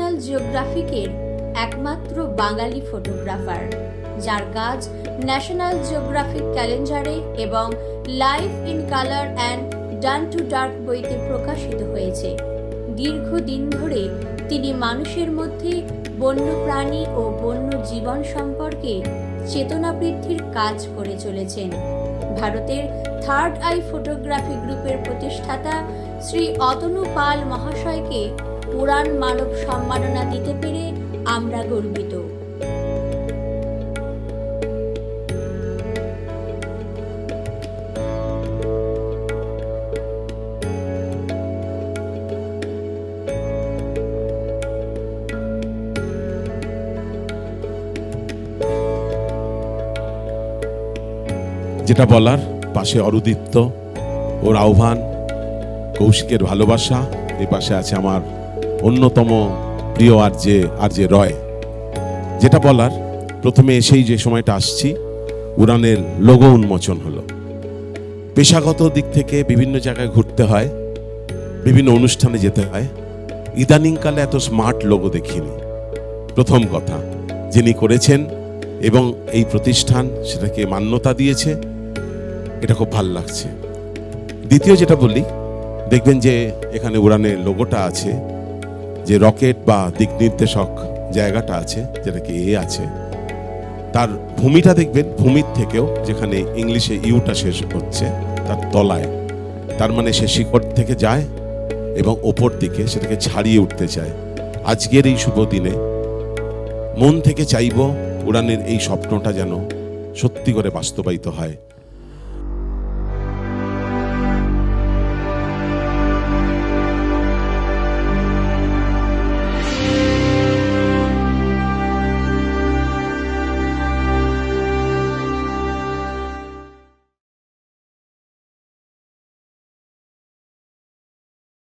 National জিওগ্রাফিকের একমাত্র বাঙালি photographer, যার কাজ ন্যাশনাল জিওগ্রাফিক ক্যালেন্ডারে এবং life in colour and done to dark বইতে প্রকাশিত হয়েছে। দীর্ঘদিন ধরে তিনি মানুষের মধ্যে বন্যপ্রাণী ও বন্য জীবন সম্পর্কে চেতনা বৃদ্ধির কাজ করে চলেছেন। ভারতের থার্ড আই ফটোগ্রাফি গ্রুপের প্রতিষ্ঠাতা শ্রী অতনু পাল মহাশয়কে উড়ান মানব সম্মাননা দিতে পেরে আমরা গর্বিত। যেটা বলার, পাশে অরুদীপ্ত, ওর আহ্বান, কৌশিকের ভালোবাসা, এই পাশে আছে আমার অন্যতম প্রিয় আরজে রয়। যেটা বলার, প্রথমে এসেই যে সময়টা আসছি, উড়ানের লোগো উন্মোচন হলো। পেশাগত দিক থেকে বিভিন্ন জায়গায় ঘুরতে হয়, বিভিন্ন অনুষ্ঠানে যেতে হয়। ইদানিংকালে এত স্মার্ট লোগো দেখিনি। প্রথম কথা, যিনি করেছেন এবং এই প্রতিষ্ঠান সেটাকে মান্যতা দিয়েছে, এটা খুব ভালো লাগছে। দ্বিতীয় যেটা বলি, দেখবেন যে এখানে উড়ানের লোগোটা আছে, যে রকেট বা দিক নির্দেশক জায়গাটা আছে, যেটাকে আছে, তার ভূমিটা দেখবেন ভূমির থেকেও, যেখানে ইংলিশে ইউটা শেষ হচ্ছে, তার তলায়, তার মানে সে শিকড় থেকে যায় এবং ওপর দিকে সেটাকে ছাড়িয়ে উঠতে চায়। আজকের এই শুভ দিনে মন থেকে চাইব উড়ানের এই স্বপ্নটা যেন সত্যি করে বাস্তবায়িত হয়।